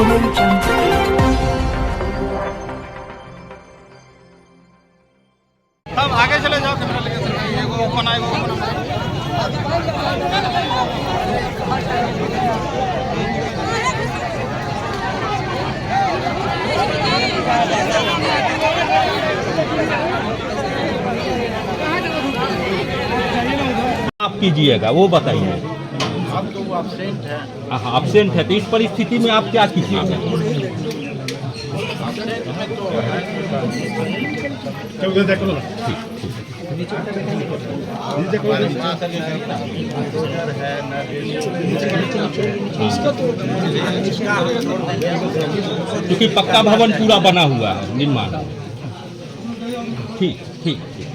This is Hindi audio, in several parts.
हम आगे चले जाओ, कैमरा लेके ये वो ओपन आएगा, आप कीजिएगा वो बताइए। अब तो वो एब्सेंट है। हाँ एब्सेंट है, तो इस परिस्थिति में आप क्या कीजिएगा? क्योंकि पक्का भवन पूरा बना हुआ है निर्माण। ठीक ठीक ठीक।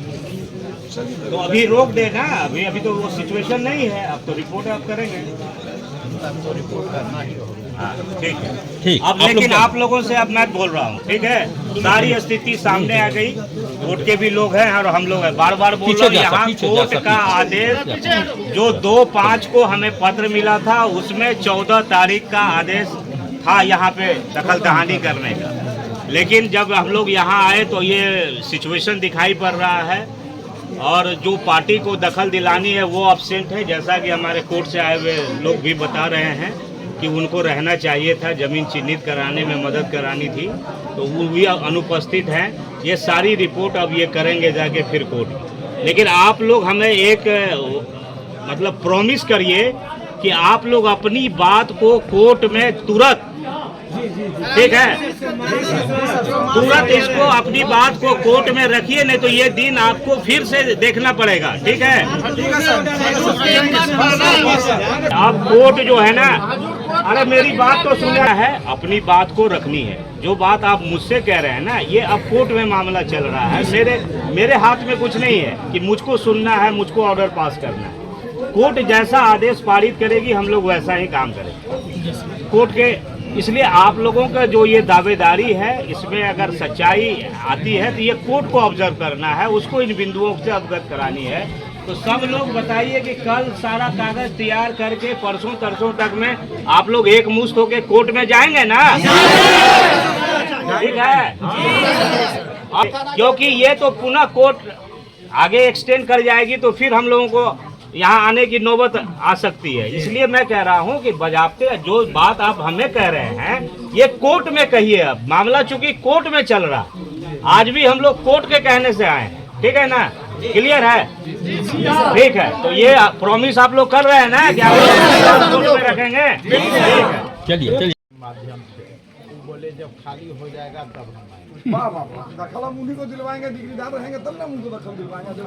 तो अभी रोक देना, अभी तो वो सिचुएशन नहीं है, अब तो रिपोर्ट आप करेंगे। तो रिपोर्ट करना ही होगा। हाँ ठीक है ठीक। अब लेकिन आप लोगों से अब मैं बोल रहा हूँ, ठीक है, सारी स्थिति सामने आ गई। कोर्ट के भी लोग हैं और हम लोग हैं, बार बार बोल रहा हूँ, यहाँ कोर्ट का आदेश जो 2/5 को हमें पत्र मिला था, उसमें 14 तारीख का आदेश था यहाँ पे दखल दहानी करने का। लेकिन जब हम लोग यहाँ आए तो ये सिचुएशन दिखाई पड़ रहा है और जो पार्टी को दखल दिलानी है वो अब्सेंट है। जैसा कि हमारे कोर्ट से आए हुए लोग भी बता रहे हैं कि उनको रहना चाहिए था, ज़मीन चिन्हित कराने में मदद करानी थी, तो वो भी अनुपस्थित हैं। ये सारी रिपोर्ट अब ये करेंगे जाके फिर कोर्ट। लेकिन आप लोग हमें एक मतलब प्रॉमिस करिए कि आप लोग अपनी बात को कोर्ट में तुरंत, ठीक है, तुरंत इसको अपनी बात को कोर्ट में रखिए, नहीं तो ये दिन आपको फिर से देखना पड़ेगा, ठीक है। अब कोर्ट जो है ना, अरे मेरी बात तो सुना है, अपनी बात को रखनी है। जो बात आप मुझसे कह रहे हैं ना, ये अब कोर्ट में मामला चल रहा है। मेरे हाथ में कुछ नहीं है कि मुझको सुनना है, मुझको ऑर्डर पास करना है। कोर्ट जैसा आदेश पारित करेगी, हम लोग वैसा ही काम करेंगे कोर्ट के। इसलिए आप लोगों का जो ये दावेदारी है, इसमें अगर सच्चाई आती है तो ये कोर्ट को ऑब्जर्व करना है, उसको इन बिंदुओं से अवगत करानी है। तो सब लोग बताइए कि कल सारा कागज तैयार करके परसों तरसों तक में आप लोग एक मुश्त होके कोर्ट में जाएंगे ना? ठीक है, क्योंकि ये तो पुनः कोर्ट आगे एक्सटेंड कर जाएगी तो फिर हम लोगों को यहाँ आने की नौबत आ सकती है। इसलिए मैं कह रहा हूँ कि बजाबते जो बात आप हमें कह रहे हैं ये कोर्ट में कहिए। अब मामला चूंकि कोर्ट में चल रहा, आज भी हम लोग कोर्ट के कहने से आए हैं, ठीक है ना? क्लियर है? ठीक है, तो ये प्रॉमिस आप लोग कर रहे हैं ना कि आप लोग कोर्ट में रखेंगे? ठीक है, चलिए चलिए। माध्यम से बोले जब खाली हो जाएगा तब हम आएंगे। वाह वाह, दखल हम उन्हीं को दिलवाएंगे, डिग्रीदार रहेंगे तब ना उनको दखल दिलवाएंगे। जब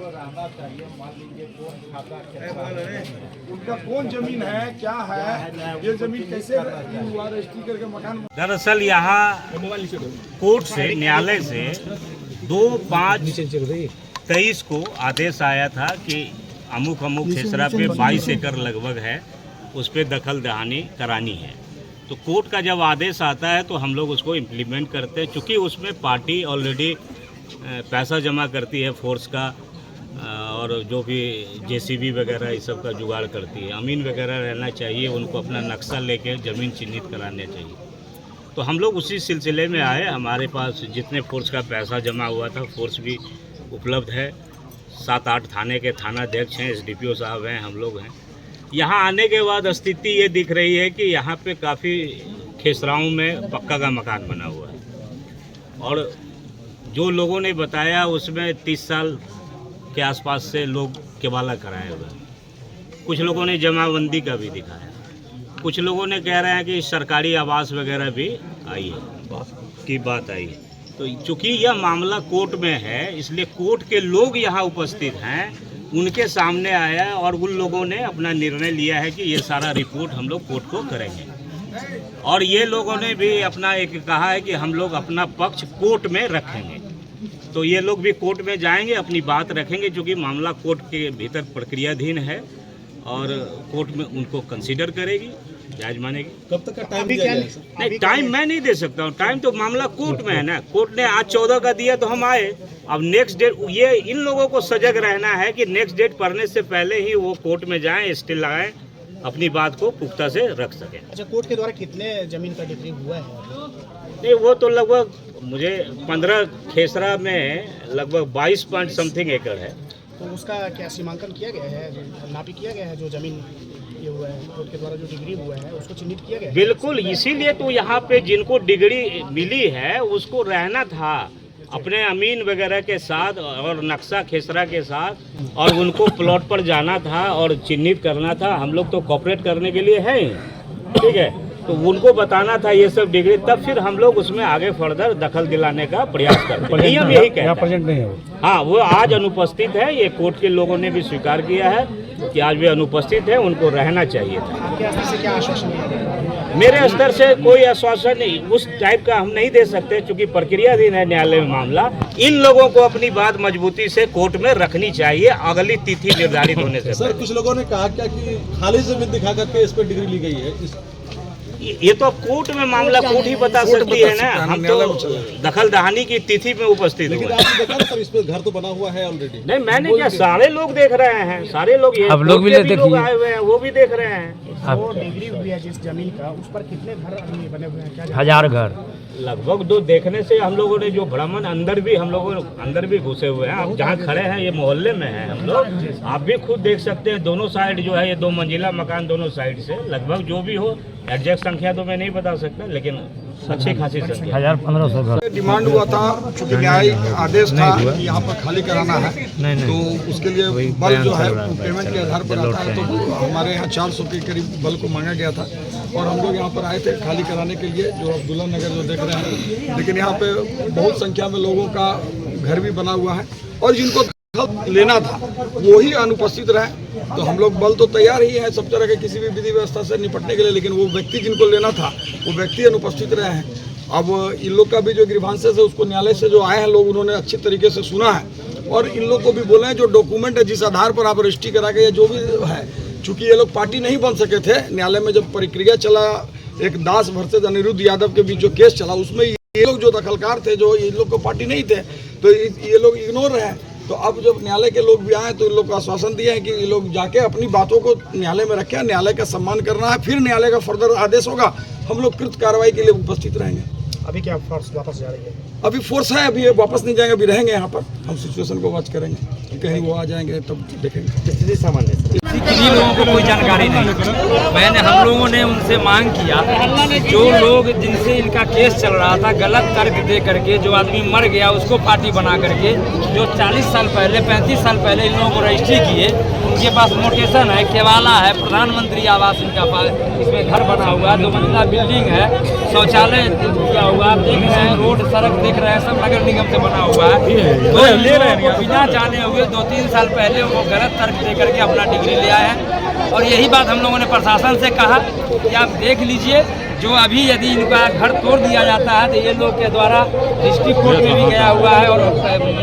रहना चाहिए, मान लीजिए कौन खाता कैसा है, उनका कौन जमीन है, क्या है, ये जमीन कैसे हुआ रजिस्ट्री करके मकान। दरअसल यहाँ कोर्ट से, न्यायालय से 2/5/23 को आदेश आया था कि अमुक अमुक खेसरा पे 22 एकड़ लगभग है, उस पर दखल दहानी करानी है। तो कोर्ट का जब आदेश आता है तो हम लोग उसको इम्प्लीमेंट करते हैं, चूँकि उसमें पार्टी ऑलरेडी पैसा जमा करती है फोर्स का, और जो भी जेसीबी वगैरह इस सब का जुगाड़ करती है। अमीन वगैरह रहना चाहिए, उनको अपना नक्शा लेके ज़मीन चिन्हित कराने चाहिए। तो हम लोग उसी सिलसिले में आए। हमारे पास जितने फोर्स का पैसा जमा हुआ था, फोर्स भी उपलब्ध है। 7-8 थाने के थानाध्यक्ष हैं, SDPO साहब हैं, हम लोग हैं। यहाँ आने के बाद स्थिति ये दिख रही है कि यहाँ पे काफ़ी खेसराओं में पक्का का मकान बना हुआ है, और जो लोगों ने बताया उसमें 30 साल के आसपास से लोग केवाला कराए हुए हैं। कुछ लोगों ने जमाबंदी का भी दिखाया, कुछ लोगों ने कह रहे हैं कि सरकारी आवास वगैरह भी आई है की बात आई है। तो चूँकि यह मामला कोर्ट में है, इसलिए कोर्ट के लोग यहाँ उपस्थित हैं, उनके सामने आया और उन लोगों ने अपना निर्णय लिया है कि ये सारा रिपोर्ट हम लोग कोर्ट को करेंगे। और ये लोगों ने भी अपना एक कहा है कि हम लोग अपना पक्ष कोर्ट में रखेंगे। तो ये लोग भी कोर्ट में जाएंगे, अपनी बात रखेंगे, क्योंकि मामला कोर्ट के भीतर प्रक्रियाधीन है और कोर्ट में उनको कंसीडर करेगी, जायज मानेगी। कब तक का टाइम दिया जाए? नहीं, टाइम मैं नहीं दे सकता हूँ, टाइम तो मामला कोर्ट में है ना। कोर्ट ने आज 14 का दिया तो हम आए। अब नेक्स्ट डेट, ये इन लोगों को सजग रहना है कि नेक्स्ट डेट पढ़ने से पहले ही वो कोर्ट में जाएं, स्टे लगाएं अपनी बात को पुख्ता से रख सकें। अच्छा, कोर्ट के द्वारा कितने जमीन का डिग्री हुआ है? नहीं, वो तो लगभग मुझे 15 खेसरा में लगभग 22 पॉइंट समथिंग एकड़ है। तो उसका क्या सीमांकन किया गया है, नापी किया गया है? जो जमीन ये हुआ है कोर्ट के द्वारा जो डिग्री हुआ है उसको चिन्हित किया गया है? बिल्कुल, इसीलिए तो यहाँ पे जिनको डिग्री मिली है उसको रहना था अपने अमीन वगैरह के साथ और नक्शा खेसरा के साथ, और उनको प्लॉट पर जाना था और चिन्हित करना था। हम लोग तो कॉपरेट करने के लिए हैं, ठीक है, तो उनको बताना था ये सब डिग्री, तब फिर हम लोग उसमें आगे फर्दर दखल दिलाने का प्रयास करते हैं। नियम यही कहता है। प्रेजेंट नहीं है। हाँ, वो आज अनुपस्थित है, ये कोर्ट के लोगों ने भी स्वीकार किया है कि आज वे अनुपस्थित है, उनको रहना चाहिए था। आपके स्तर से क्या आश्वासन दिया गया? मेरे स्तर से कोई आश्वासन उस टाइप का हम नहीं दे सकते, क्योंकि प्रक्रियाधीन है न्यायालय में मामला। इन लोगों को अपनी बात मजबूती से कोर्ट में रखनी चाहिए अगली तिथि निर्धारित होने से। सर, कुछ लोगों ने कहा क्या कि खाली जमीन दिखा करके इस पर डिग्री ली गई है? ये तो अब कोर्ट में मामला कोर्ट ही बता सकती है ना, हम तो दखल दहानी की तिथि में उपस्थित हुए। लेकिन आपने देखा ना सर, इस पे घर तो बना हुआ है ऑलरेडी। नहीं, मैंने क्या, सारे लोग देख रहे हैं, सारे लोग, ये अब लोग भी लोग आए हुए हैं, वो भी देख रहे हैं। वो डिग्री हुई है जिस जमीन का, उस पर कितने घर अभी बने हुए हैं? क्या 1000 घर लगभग 2 देखने से हम लोगों ने जो भ्रमण अंदर भी हम लोगों अंदर भी घुसे हुए हैं। आप जहाँ खड़े हैं ये मोहल्ले में हैं हम लोग, आप भी खुद देख सकते हैं। दोनों साइड जो है ये 2 मंजिला मकान, दोनों साइड से लगभग जो भी हो, एग्जैक्ट संख्या तो मैं नहीं बता सकता, लेकिन अच्छी खासी संख्या। 1500 घर डिमांड हुआ था, चूंकि न्यायिक आदेश था कि यहाँ पर खाली कराना है, तो उसके लिए बल जो है पेमेंट के आधार पर आता है। तो हमारे यहाँ 400 के करीब बल को मांगा गया था और हम लोग यहाँ पर आए थे खाली कराने के लिए, जो अब्दुल्ला नगर जो देख रहे हैं। लेकिन यहाँ पे बहुत संख्या में लोगों का घर भी बना हुआ है और जिनको लेना था वो ही अनुपस्थित रहे। तो हम लोग बल तो तैयार ही है सब तरह के किसी भी विधि व्यवस्था से निपटने के लिए, लेकिन वो व्यक्ति जिनको लेना था वो व्यक्ति अनुपस्थित रहे हैं। अब इन लोग का भी जो ग्रीवांसेस है उसको न्यायालय से जो आए हैं लोग, उन्होंने अच्छी तरीके से सुना है और इन लोग को भी बोले हैं जो डॉक्यूमेंट है जिस आधार पर आप रजिस्ट्री करा के या जो भी है, चूंकि ये लोग पार्टी नहीं बन सके थे न्यायालय में जब प्रक्रिया चला, एक दास वर्सेस अनिरुद्ध यादव के बीच जो केस चला उसमें ये लोग जो दखलकार थे, जो इन लोग को पार्टी नहीं थे, तो ये लोग इग्नोर रहे। तो अब जब न्यायालय के लोग भी आए तो इन लोग को आश्वासन दिया है कि ये लोग जाके अपनी बातों को न्यायालय में रखें, न्यायालय का सम्मान करना है, फिर न्यायालय का फर्दर आदेश होगा, हम लोग कृत कार्रवाई के लिए उपस्थित रहेंगे। अभी क्या फोर्स वापस जा रही है? अभी फोर्स है, अभी वापस नहीं जाएंगे, अभी रहेंगे यहाँ पर, हम सिचुएशन को वॉच करेंगे, कहीं वो आ जाएंगे तब देखेंगे। स्थिति सामान्य किन्हीं लोगों को कोई जानकारी नहीं। हम लोगों ने उनसे मांग किया, जो लोग जिनसे इनका केस चल रहा था, गलत तर्क दे करके जो आदमी मर गया उसको पार्टी बना करके, जो 40 साल पहले 35 साल पहले इन लोगों को रजिस्ट्री किए, उनके पास नोटेशन है, केवाला है, प्रधानमंत्री आवास इनका पास, इसमें घर बना हुआ है, 2 मंजिला बिल्डिंग है, शौचालय किया हुआ, आप देख रहे हैं, रोड सड़क देख रहे हैं, सब नगर निगम से बना हुआ है। तो ले रहे हैं बिना जाने हुए 2-3 साल पहले वो गलत तर्क दे करके अपना डिग्री लिया है। और यही बात हम लोगों ने प्रशासन से कहा कि आप देख लीजिए, जो अभी यदि इनका घर तोड़ दिया जाता है तो ये लोग के द्वारा डिस्ट्रिक्ट कोर्ट में भी गया हुआ है और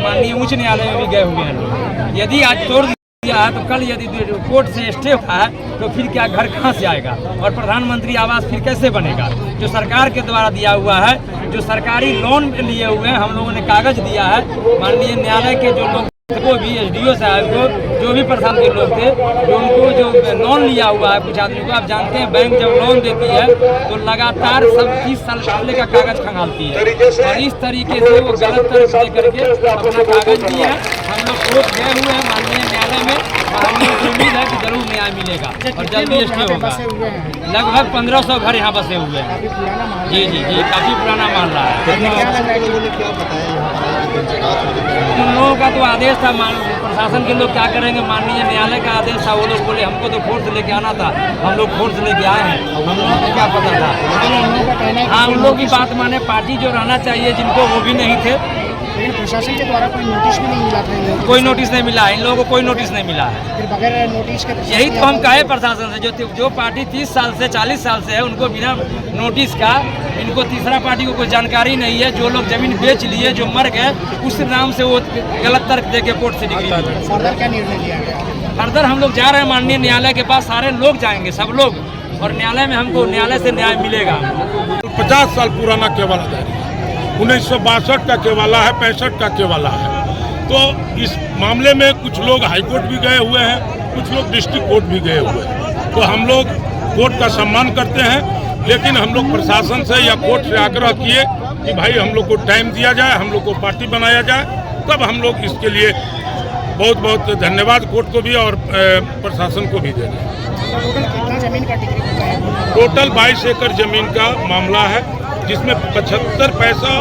माननीय उच्च न्यायालय में भी गए हुए हैं लोग। यदि आज तोड़ दिया है तो कल यदि कोर्ट से स्टे होता है तो फिर क्या घर कहाँ से आएगा और प्रधानमंत्री आवास फिर कैसे बनेगा? जो सरकार के द्वारा दिया हुआ है, जो सरकारी लोन लिए हुए हैं, हम लोगों ने कागज दिया है माननीय न्यायालय के जो लोग को भी, एसडीओ साहब को, जो भी प्रशासन के लोग थे, जो उनको जो लोन लिया हुआ है कुछ आदमी को, आप जानते हैं बैंक जब लोन देती है तो लगातार सब 30 साल पहले का कागज खंगालती है और इस तरीके से वो गलत तर्क दे करके अपना कागज दिया है। हम लोग कोर्ट गए हुए हैं माननीय न्यायालय में, हमें उम्मीद है कि जरूर न्याय मिलेगा और जल्दी स्टे होगा। लगभग 1500 घर यहाँ बसे हुए हैं। जी जी जी, काफ़ी पुराना मामला है। उन लोगों का तो आदेश था, प्रशासन के लोग क्या करेंगे, माननीय न्यायालय का आदेश था, वो लोग बोले हमको तो फोर्स लेके आना था, हम लोग फोर्स लेके आए हैं, हम लोगों को क्या पता था। हाँ, उन लोग की बात माने, पार्टी जो रहना चाहिए जिनको वो भी नहीं थे। लेकिन प्रशासन के द्वारा कोई नोटिस भी नहीं मिला था, कोई नोटिस नहीं मिला है, इन लोगों को कोई नोटिस नहीं मिला है। फिर बगैर नोटिस के यही तो हम कहे प्रशासन से, जो पार्टी 30 साल से 40 साल से है उनको बिना नोटिस का, इनको तीसरा पार्टी को कोई जानकारी नहीं है। जो लोग जमीन बेच लिए, जो मर गए, उस नाम से वो गलत तर्क दे के कोर्ट से डिग्री। फर्दर क्या निर्णय लिया गया? फर्दर हम लोग जा रहे हैं माननीय न्यायालय के पास, सारे लोग जाएंगे, सब लोग, और न्यायालय में हमको न्यायालय से न्याय मिलेगा। 50 साल पुराना केवाला जारी है, 1962 का केवाला है, 65 का केवाला है। तो इस मामले में कुछ लोग हाईकोर्ट भी गए हुए हैं, कुछ लोग डिस्ट्रिक्ट कोर्ट भी गए हुए हैं। तो हम लोग कोर्ट का सम्मान करते हैं, लेकिन हम लोग प्रशासन से या कोर्ट से आग्रह किए कि भाई हम लोग को टाइम दिया जाए, हम लोग को पार्टी बनाया जाए, तब हम लोग इसके लिए बहुत बहुत धन्यवाद कोर्ट को भी और प्रशासन को भी दे रहे हैं। कितना जमीन का डिग्री होता है? टोटल 22 एकड़ जमीन का मामला है, जिसमें 75 पैसा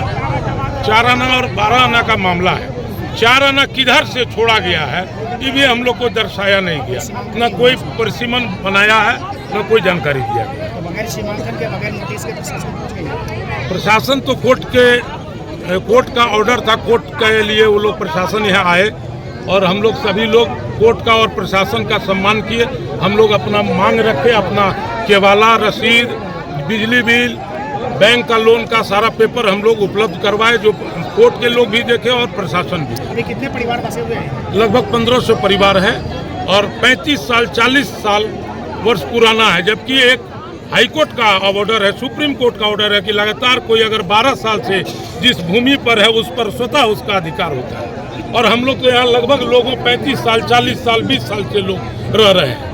4 आना और 12 आना का मामला है। 4 आना किधर से छोड़ा गया है ये भी हम लोग को दर्शाया नहीं गया, न कोई परिसीमन बनाया है, न कोई जानकारी दिया गया। तो बगैर सीमांकन के, बगैर नोटिस के प्रशासन पहुंच गई? प्रशासन तो कोर्ट का ऑर्डर था, कोर्ट के लिए वो लोग प्रशासन यहाँ आए और हम लोग सभी लोग कोर्ट का और प्रशासन का सम्मान किए। हम लोग अपना मांग रखे, अपना केवाला, रसीद, बिजली बिल, बैंक का लोन का सारा पेपर हम लोग उपलब्ध करवाए, जो कोर्ट के लोग भी देखे और प्रशासन भी। अभी कितने परिवार बसे हुए हैं? लगभग 1500 परिवार है और 35 साल 40 साल वर्ष पुराना है, जबकि एक हाईकोर्ट का ऑर्डर है, सुप्रीम कोर्ट का ऑर्डर है कि लगातार कोई अगर 12 साल से जिस भूमि पर है उस पर स्वतः उसका अधिकार होता है। और हम लोग तो यहाँ लगभग लोगों 35 साल 40 साल 20 साल से लोग रह रहे हैं।